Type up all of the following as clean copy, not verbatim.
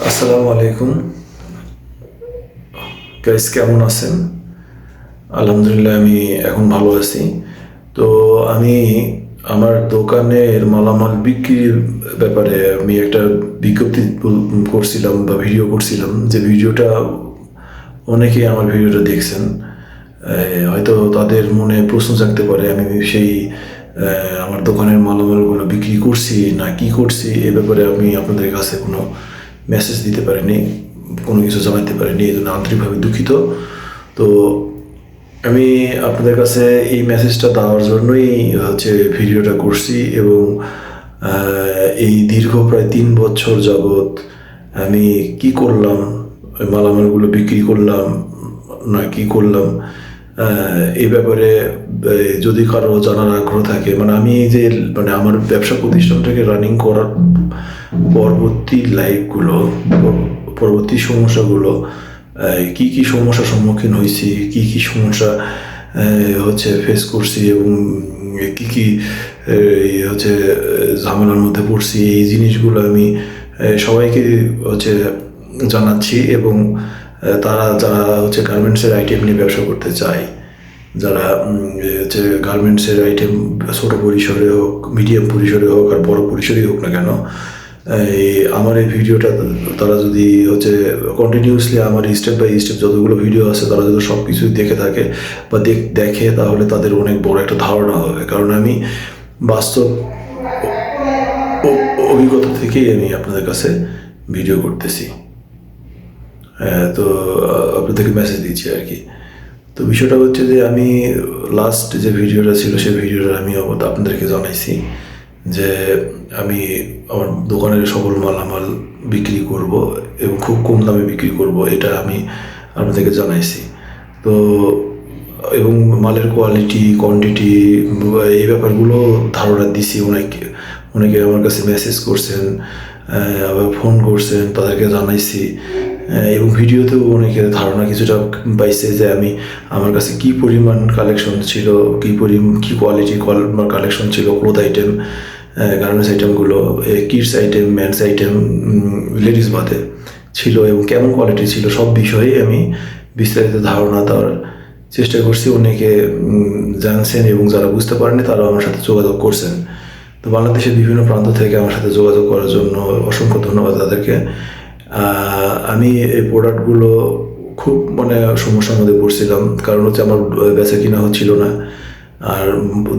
আসসালামু আলাইকুম গাইস, কেমন আছেন? আলহামদুলিল্লাহ, আমি এখন ভালো আছি। তো আমি আমার দোকানের মালামাল বিক্রির ব্যাপারে আমি একটা বিজ্ঞপ্তি করছিলাম বা ভিডিও করছিলাম, যে ভিডিওটা অনেকেই আমার ভিডিওটা দেখছেন। হয়তো তাদের মনে প্রশ্ন জাগতে পারে আমি সেই আমার দোকানের মালামালগুলো বিক্রি করছি না কি করছি, এ ব্যাপারে আমি আপনাদের কাছে কোনো মেসেজ দিতে পারিনি, কোনো কিছু জানাতে পারিনি, এই জন্য আন্তরিকভাবে দুঃখিত। তো আমি আপনাদের কাছে এই মেসেজটা দেওয়ার জন্যই ভিডিওটা করছি। এবং এই দীর্ঘ প্রায় 3 বছর যাবৎ আমি কি করলাম, ওই মালামালগুলো বিক্রি করলাম না কি করলাম, এই ব্যাপারে যদি কারো জানার আগ্রহ থাকে, মানে আমি এই যে মানে আমার ব্যবসা প্রতিষ্ঠানটাকে রানিং করার পরবর্তী লাইফগুলো, পরবর্তী সমস্যাগুলো, কি কি সমস্যার সম্মুখীন হয়েছি, কি কি সমস্যা ফেস করছি, এবং কি কি ঝামেলার মধ্যে পড়ছি, এই জিনিসগুলো আমি সবাইকে জানাচ্ছি। এবং তারা যারা গার্মেন্টসের আইটেম নিয়ে ব্যবসা করতে চায়, যারা গার্মেন্টসের আইটেম ছোট পরিসরে হোক, মিডিয়াম পরিসরে হোক, আর বড় পরিসরেই হোক না কেন, আমার এই ভিডিওটা তারা যদি কন্টিনিউসলি আমার স্টেপ বাই স্টেপ যতগুলো ভিডিও আছে তারা যদি সব কিছু দেখে থাকে বা দেখে, তাহলে তাদের অনেক বড় একটা ধারণা হবে। কারণ আমি বাস্তব অভিজ্ঞতা থেকেই আমি আপনাদের কাছে ভিডিও করতেছি। তো আপনাদেরকে মেসেজ দিচ্ছি আর কি। তো বিষয়টা হচ্ছে যে আমি লাস্ট যে ভিডিওটা ছিল সেই ভিডিওটা আমি আপনাদেরকে জানাইছি যে আমি আমার দোকানের সকল মালামাল বিক্রি করব এবং খুব কম দামে বিক্রি করব, এটা আমি আপনাদেরকে জানাইছি। তো এবং মালের কোয়ালিটি, কোয়ান্টিটি, এই ব্যাপারগুলো ধারণা দিছি। অনেকে আমার কাছে মেসেজ করছেন, আবার ফোন করছেন, তাদেরকে জানাইছি। এবং ভিডিওতেও অনেকের ধারণা কিছুটা পাইছে যে আমি আমার কাছে কি পরিমাণ কালেকশন ছিল, কি কোয়ালিটি কালেকশন ছিল, ক্লোথ আইটেম, গার্মেন্টস আইটেমগুলো, kids item, men's item, ladies বাদে ছিল, এবং কেমন কোয়ালিটি ছিল, সব বিষয়ে আমি বিস্তারিত ধারণা দেওয়ার চেষ্টা করছি। অনেকে জানছেন, এবং যারা বুঝতে পারেনি তারাও আমার সাথে যোগাযোগ করছেন। তো বাংলাদেশের বিভিন্ন প্রান্ত থেকে আমার সাথে যোগাযোগ করার জন্য অসংখ্য ধন্যবাদ তাদেরকে। আমি এই প্রোডাক্টগুলো খুব সমস্যার মধ্যে পড়ছিলাম, কারণ আমার বেচা কিনা হচ্ছিল না। আর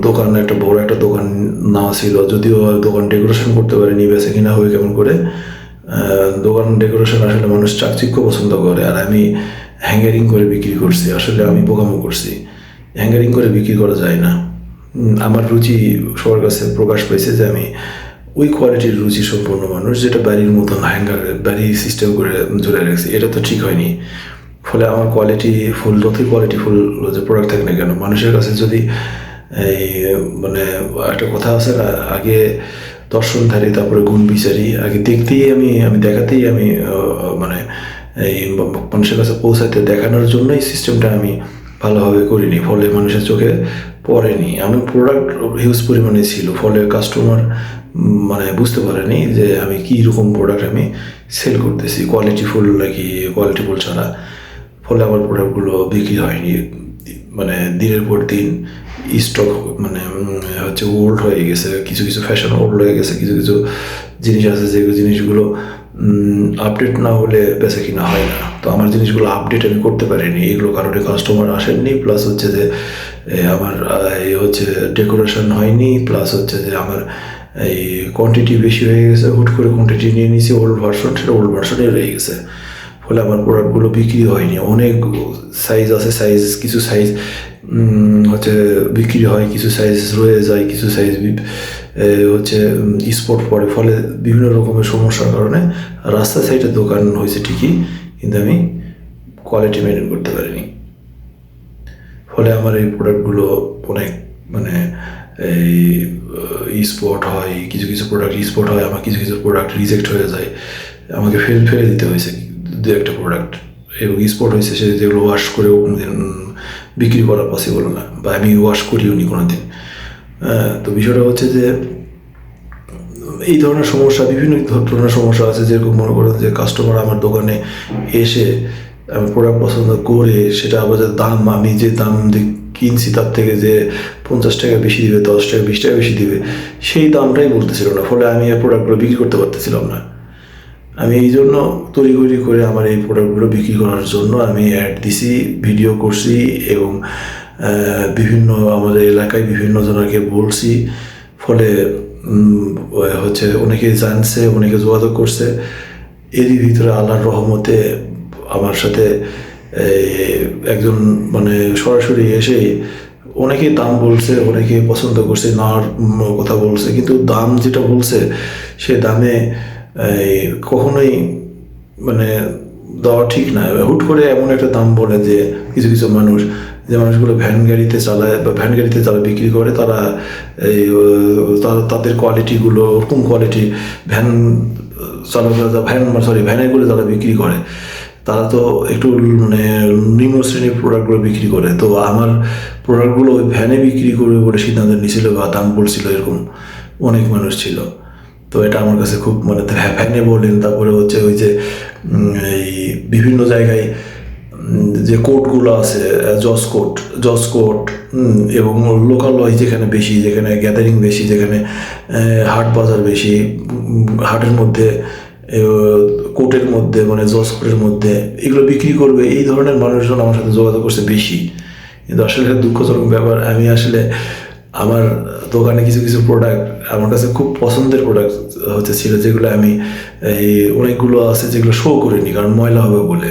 দোকান বড় একটা দোকান নেওয়া ছিল, যদিও দোকান ডেকোরেশন করতে পারিনি, বেচা কিনা হবে কেমন করে। দোকান ডেকোরেশন আসলে মানুষ চাকচিক্য পছন্দ করে, আর আমি হ্যাঙ্গারিং করে বিক্রি করছি। আসলে আমি বোকামো করছি, হ্যাঙ্গারিং করে বিক্রি করা যায় না। আমার রুচি সবার কাছে প্রকাশ পাইছে যে আমি ওই কোয়ালিটির রুচি সম্পন্ন মানুষ, যেটা বাড়ির মতন বাড়ি সিস্টেম করে জুড়ে রাখছি, এটা তো ঠিক হয়নি। ফলে আমার যতই কোয়ালিটিফুল যে প্রোডাক্ট থাকে না কেন, মানুষের কাছে যদি এই একটা কথা আছে না, আগে দর্শনধারী তারপরে গুণ বিচারি, আগে দেখতেই আমি দেখাতেই আমি এই মানুষের কাছে পৌঁছাতে দেখানোর জন্যই সিস্টেমটা আমি ভালোভাবে করিনি, ফলে মানুষের চোখে পড়েনি। আমি প্রোডাক্ট হিউজ পরিমাণে ছিল, ফলে কাস্টমার বুঝতে পারেনি যে আমি কী রকম প্রোডাক্ট আমি সেল করতেছি, কোয়ালিটিফুল নাকি কোয়ালিটিফুল ছাড়া। ফলে আমার প্রোডাক্টগুলো বিক্রি হয়নি। দিনের পর দিন স্টক ওল্ড হয়ে গেছে, কিছু কিছু ফ্যাশন ওল্ড হয়ে গেছে, কিছু কিছু জিনিস আছে যেগুলো জিনিসগুলো আপডেট না হলে বেচা কিনা হয় না। তো আমার জিনিসগুলো আপডেট আমি করতে পারিনি, এগুলো কারণে কাস্টমার আসেননি, প্লাস যে আমার ডেকোরেশন হয়নি, প্লাস যে আমার এই কোয়ান্টিটি বেশি হয়ে গেছে, হুট করে কোয়ান্টিটি নিয়ে নিয়েছি ওল্ড ভার্সন, সেটা ওল্ড ভার্সনে রয়ে গেছে। ফলে আমার প্রোডাক্টগুলো বিক্রি হয়নি। অনেক সাইজ আছে, কিছু সাইজ বিক্রি হয়, কিছু সাইজ রয়ে যায়, কিছু সাইজ স্পট পড়ে। ফলে বিভিন্ন রকমের সমস্যার কারণে রাস্তা সাইডে দোকান হয়েছে ঠিকই, কিন্তু আমি কোয়ালিটি মেনটেন করতে পারিনি। ফলে আমার এই প্রোডাক্টগুলো অনেক এই স্পট হয়, কিছু কিছু প্রোডাক্ট স্পট হয়, আমার কিছু কিছু প্রোডাক্ট রিজেক্ট হয়ে যায়, আমাকে ফেলে দিতে হয়েছে দু একটা প্রোডাক্ট, এবং স্পট হয়েছে যেগুলো ওয়াশ করেও বিক্রি করা পসিবল না, বা আমি ওয়াশ করিও নি কোনো দিন। তো বিষয়টা হচ্ছে যে এই ধরনের সমস্যা, বিভিন্ন ধরনের সমস্যা আছে। যেরকম মনে করেন যে কাস্টমার আমার দোকানে এসে আমি প্রোডাক্ট পছন্দ করে সেটা আবার যে দাম, আমি যে দাম দিয়ে কিনছি তার থেকে যে 50 টাকা বেশি দিবে, 10 টাকা 20 টাকা বেশি দিবে, সেই দামটাই বলতেছিল না। ফলে আমি এই প্রোডাক্টগুলো বিক্রি করতে পারতেছিলাম না। আমি এই জন্য তড়িঘড়ি করে আমার এই প্রোডাক্টগুলো বিক্রি করার জন্য আমি অ্যাড দিছি, ভিডিও করছি এবং বিভিন্ন আমাদের এলাকায় বিভিন্ন জনকে বলছি। ফলে হচ্ছে অনেকে জানছে, অনেকে যোগাযোগ করছে। এরই ভিতরে আল্লাহর রহমতে আমার সাথে একজন মানে সরাসরি এসেই অনেকেই দাম বলছে, অনেকে পছন্দ করছে, নেওয়ার কথা বলছে, কিন্তু দাম যেটা বলছে সে দামে কখনোই মানে দেওয়া ঠিক না। হুট করে এমন একটা দাম বলে যে কিছু কিছু মানুষ, যে মানুষগুলো ভ্যান গাড়িতে চালায় বা ভ্যান গাড়িতে যারা বিক্রি করে, তারা এই তাদের কোয়ালিটিগুলো ওরকম কোয়ালিটি, ভ্যান চালকরা ভ্যানেগুলো যারা বিক্রি করে তারা তো একটু মানে নিম্ন শ্রেণীর প্রোডাক্টগুলো বিক্রি করে। তো আমার প্রোডাক্টগুলো ওই ভ্যানে বিক্রি করবে বলে সিদ্ধান্ত নিয়েছিল বা দাম বলছিল, এরকম অনেক মানুষ ছিল। তো এটা আমার কাছে খুব মানে ভ্যানে বলেন, তারপরে হচ্ছে ওই যে এই বিভিন্ন জায়গায় যে কোর্টগুলো আছে, জজ কোর্ট এবং লোকালয় যেখানে বেশি, যেখানে গ্যাদারিং বেশি, যেখানে হাট বাজার বেশি, হাটের মধ্যে, কোর্টের মধ্যে মানে জজ কোর্টের মধ্যে এগুলো বিক্রি করবে, এই ধরনের মানুষজন আমার সাথে যোগাযোগ করছে বেশি। কিন্তু আসলে এটা দুঃখজনক ব্যাপার, আমি আসলে আমার দোকানে কিছু কিছু প্রোডাক্ট আমার কাছে খুব পছন্দের প্রোডাক্ট হচ্ছে ছিল, যেগুলো আমি এই অনেকগুলো আছে যেগুলো শো করিনি, কারণ ময়লা হবে বলে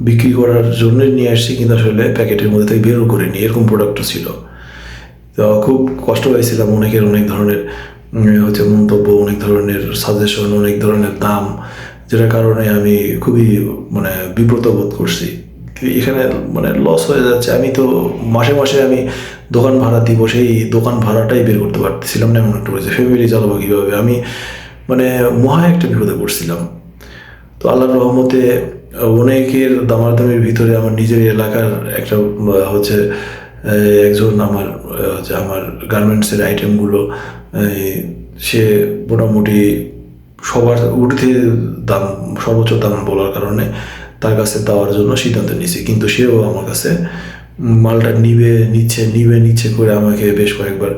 বিক্রি করার জন্যই নিয়ে আসছি, কিন্তু আসলে প্যাকেটের মধ্যে থেকে বেরও করিনি, এরকম প্রোডাক্টও ছিল। তো খুব কষ্ট পাইছিলাম, অনেকের অনেক ধরনের হচ্ছে মন্তব্য, অনেক ধরনের সাজেশন, অনেক ধরনের দাম, যেটার কারণে আমি খুবই মানে বিব্রত বোধ করছি। এখানে মানে লস হয়ে যাচ্ছে। আমি তো মাসে মাসে আমি দোকান ভাড়া দিব, সেই দোকান ভাড়াটাই বের করতে পারতেছিলাম না, এমন একটা হয়েছে। ফ্যামিলি চালাবো কীভাবে, আমি মানে মহা একটা বিপদে পড়ছিলাম। তো আল্লাহর রহমতে অনেকের দামাদামির ভিতরে আমার নিজের এলাকার একটা হচ্ছে একজন আমার হচ্ছে আমার গার্মেন্টসের আইটেমগুলো সে মোটামুটি সবার ঊর্ধ্বে দাম, সর্বোচ্চ দাম বলার কারণে তার কাছে দেওয়ার জন্য সিদ্ধান্ত নিয়েছি। কিন্তু সেও আমার কাছে মালটা নিচ্ছে করে আমাকে বেশ কয়েকবার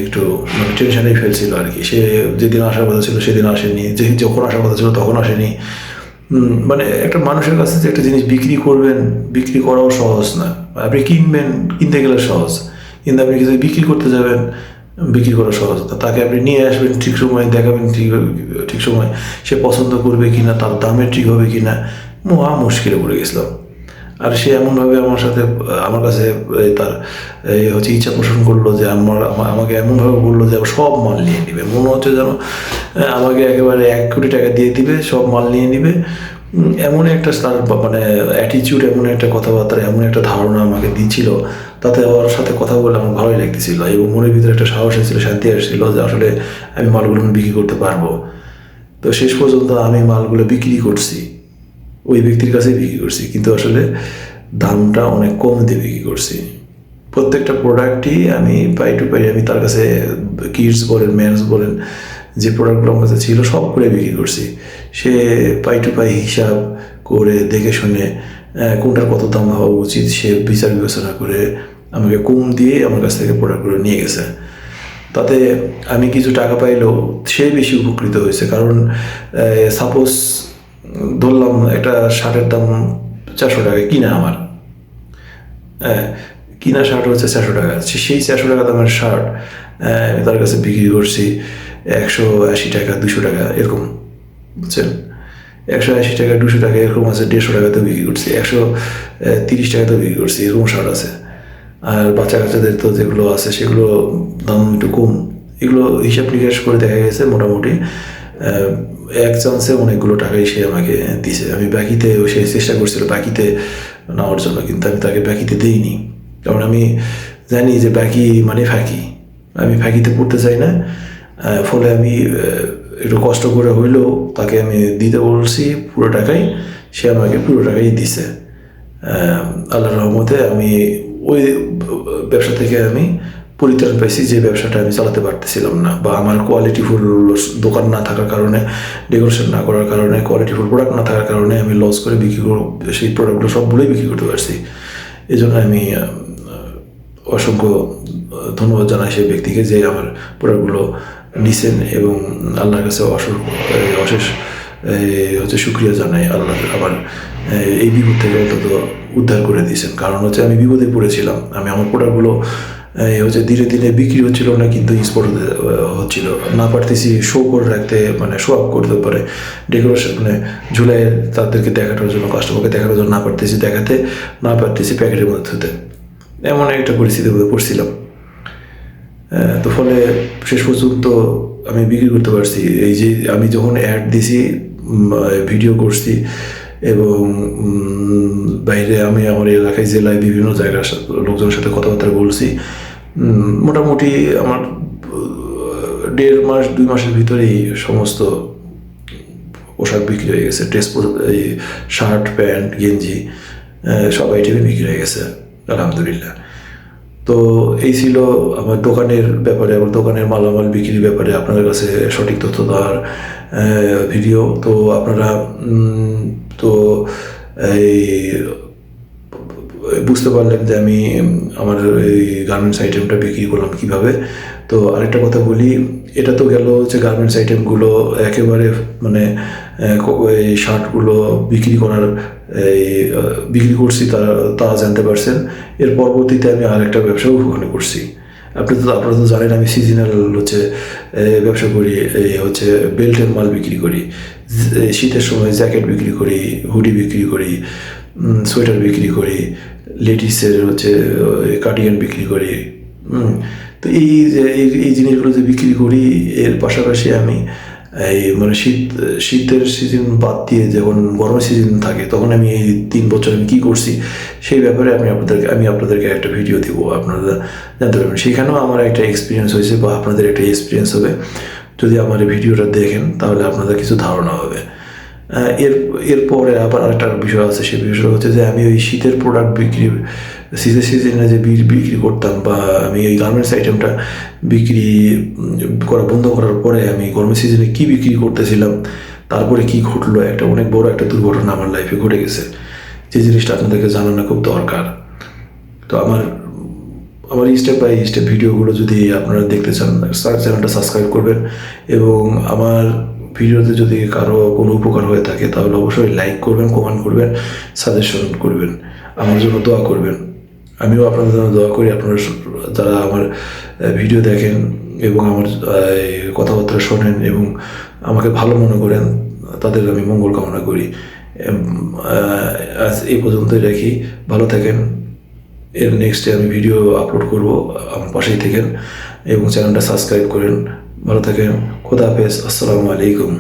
একটু মানে টেনশনেই ফেলছিল আর কি। সে যেদিন আসার কথা ছিল সেদিন আসেনি, যখন আসার কথা ছিল তখন আসেনি। মানে একটা মানুষের কাছে যে একটা জিনিস বিক্রি করবেন, বিক্রি করাও সহজ না। আপনি কিনতে গেলে সহজ, কিন্তু আপনি কিছু বিক্রি করতে যাবেন, বিক্রি করা সহজ না। তাকে আপনি নিয়ে আসবেন, ঠিক সময় দেখাবেন, ঠিক সময় সে পছন্দ করবে কিনা, তার দামে ঠিক হবে কিনা, মুশকিলে পড়ে গেছিলাম। আর সে এমনভাবে আমার কাছে তার হচ্ছে ইচ্ছা পোষণ করলো যে আমাকে এমনভাবে বললো যে সব মাল নিয়ে নিবে, মনে হচ্ছে যেন আমাকে একেবারে 1 কোটি টাকা দিয়ে দিবে, সব মাল নিয়ে নিবে। এমন একটা তার মানে অ্যাটিচিউড, এমন একটা কথাবার্তা, এমন একটা ধারণা আমাকে দিচ্ছিল, তাতে ওর সাথে কথা বলে আমার ভালোই লাগতেছিল এবং মনের ভিতরে একটা সাহস এসেছিল, শান্তি আসছিল যে আসলে আমি মালগুলো বিক্রি করতে পারবো। তো শেষ পর্যন্ত আমি মালগুলো বিক্রি করছি, ওই ব্যক্তির কাছেই বিক্রি করছি, কিন্তু আসলে দামটা অনেক কম দিয়ে বিক্রি করছি। প্রত্যেকটা প্রোডাক্টই আমি পাই টু পাই, আমি তার কাছে কিডস বলেন, মেন্স বলেন, যে প্রোডাক্টগুলো আমার কাছে ছিল সব করে বিক্রি করছি। সে পাই টু পাই হিসাব করে দেখে শুনে কোনটার কত দাম হওয়া উচিত সে বিচার বিবেচনা করে আমাকে কম দিয়ে আমার কাছ থেকে প্রোডাক্টগুলো নিয়ে গেছে। তাতে আমি কিছু টাকা পাইলেও সে বেশি উপকৃত হয়েছে। কারণ সাপোজ ধরলাম একটা শার্টের দাম 400 টাকা কিনা, আমার কিনা শার্ট হচ্ছে 400 টাকা, সেই 400 টাকা দামের শার্ট আমি তার কাছে বিক্রি করছি 180 টাকা, 200 টাকা এরকম, বুঝছেন? 180 টাকা, 200 টাকা এরকম আছে, 150 টাকাতেও বিক্রি করছি, 130 টাকাতেও বিক্রি করছি, এরকম শার্ট আছে। আর বাচ্চা কাচ্চাদের তো যেগুলো আছে সেগুলো দাম একটু কম। এগুলো হিসাব নিকাশ করে দেখা গেছে মোটামুটি এক চান্সে অনেকগুলো টাকাই সে আমাকে দিছে। আমি বাকিতে, সে চেষ্টা করছিল বাকিতে নেওয়ার জন্য, কিন্তু আমি তাকে বাকিতে দিইনি, কারণ আমি জানি যে বাকি মানে ফাঁকি, আমি ফাঁকিতে পড়তে চাই না। ফলে আমি একটু কষ্ট করে হইলেও তাকে আমি দিতে বলছি পুরো টাকাই, সে আমাকে পুরো টাকাই দিছে। আল্লাহর রহমতে আমি ওই ব্যবসা থেকে আমি পরিত্রাণ পাইছি, যে ব্যবসাটা আমি চালাতে পারতেছিলাম না, বা আমার কোয়ালিটিফুল দোকান না থাকার কারণে, ডেকোরেশন না করার কারণে, কোয়ালিটিফুল প্রোডাক্ট না থাকার কারণে আমি লস করে সেই প্রোডাক্টগুলো সবগুলোই বিক্রি করতে পারছি। এই জন্য আমি অসংখ্য ধন্যবাদ জানাই সেই ব্যক্তিকে যে আমার প্রোডাক্টগুলো নিছেন, এবং আল্লাহর কাছে অশেষ শুকরিয়া জানাই আল্লাহ আমার এই বিপদ থেকে অন্তত উদ্ধার করে দিয়েছেন। কারণ আমি বিপদে পড়েছিলাম, আমি আমার প্রোডাক্টগুলো ধীরে ধীরে বিক্রি হচ্ছিল না, কিন্তু স্পট হচ্ছিল না, পারতেছি শো করে রাখতে, শো আপ করতে পারে ডেকোরেশন ঝুলাই তাদেরকে দেখানোর জন্য, কাস্টমারকে দেখানোর জন্য দেখাতে না পারতেছি প্যাকেটের মধ্যে থুতে, এমন একটা পরিস্থিতির মধ্যে পড়ছিলাম। তো ফলে শেষ পর্যন্ত আমি বিক্রি করতে পারছি। এই যে আমি যখন অ্যাড দিছি, ভিডিও করছি, এবং বাইরে আমি আমার এলাকায়, জেলায় বিভিন্ন জায়গার লোকজনের সাথে কথাবার্তা বলছি, মোটামুটি আমার 1.5 মাস 2 মাসের ভিতরেই সমস্ত পোশাক বিক্রি হয়ে গেছে, এই শার্ট, প্যান্ট, গেঞ্জি সব আইটেমই বিক্রি হয়ে গেছে আলহামদুলিল্লাহ। তো এই ছিল আমার দোকানের ব্যাপারে, আমার দোকানের মালামাল বিক্রির ব্যাপারে আপনাদের কাছে সঠিক তথ্য দেওয়ার ভিডিও। তো আপনারা তো এই বুঝতে পারলেন যে আমি আমার এই গার্মেন্টস আইটেমটা বিক্রি করলাম কীভাবে। তো আরেকটা কথা বলি, এটা তো গেল গার্মেন্টস আইটেমগুলো একেবারে এই শার্টগুলো বিক্রি করছি, তারা জানতে পারছেন। এর পরবর্তীতে আমি আরেকটা ব্যবসাও ওখানে করছি। আপনারা তো জানেন আমি সিজনাল ব্যবসা করি, বেল্টের মাল বিক্রি করি, শীতের সময় জ্যাকেট বিক্রি করি, হুডি বিক্রি করি, সোয়েটার বিক্রি করি, লেডিসের কার্ডিগান বিক্রি করি। তো এই জিনিসগুলো যে বিক্রি করি, এর পাশাপাশি আমি শীতের সিজন বাদ দিয়ে যখন গরমের সিজন থাকে, তখন আমি এই 3 বছর আমি কী করছি সেই ব্যাপারে আমি আপনাদেরকে একটা ভিডিও দিব, আপনারা জানতে পারবেন। সেখানেও আমার একটা এক্সপিরিয়েন্স হয়েছে, বা আপনাদের একটা এক্সপিরিয়েন্স হবে। যদি আমার এই ভিডিওটা দেখেন তাহলে আপনাদের কিছু ধারণা হবে। এরপরে আবার আরেকটা বিষয় আছে, সেই বিষয়টা যে আমি ওই শীতের প্রোডাক্ট শীতের সিজনে যে বিক্রি করতাম, বা আমি এই গার্মেন্টস আইটেমটা বিক্রি করা বন্ধ করার পরে আমি গরমের সিজনে কী বিক্রি করতেছিলাম, তারপরে কি ঘটলো, অনেক বড় একটা দুর্ঘটনা আমার লাইফে ঘটে গেছে, যে জিনিসটা আপনাদেরকে জানানো খুব দরকার। তো আমার স্টেপ বাই স্টেপ ভিডিওগুলো যদি আপনারা দেখতে চান, চ্যানেলটা সাবস্ক্রাইব করবেন, এবং আমার ভিডিওতে যদি কারো কোনো উপকার হয়ে থাকে তাহলে অবশ্যই লাইক করবেন, কমেন্ট করবেন, সাজেশন করবেন, আমার জন্য দোয়া করবেন। আমিও আপনাদের জন্য দোয়া করি। আপনারা যারা আমার ভিডিও দেখেন এবং আমার কথাবার্তা শোনেন এবং আমাকে ভালো মনে করেন, তাদের আমি মঙ্গল কামনা করি। আজ এই পর্যন্তই রাখি, ভালো থাকেন। এর নেক্সটে আমি ভিডিও আপলোড করব, আমার পাশেই থাকেন এবং চ্যানেলটা সাবস্ক্রাইব করেন। ভালো থাকেন, খোদা হাফেজ, আসসালামু আলাইকুম।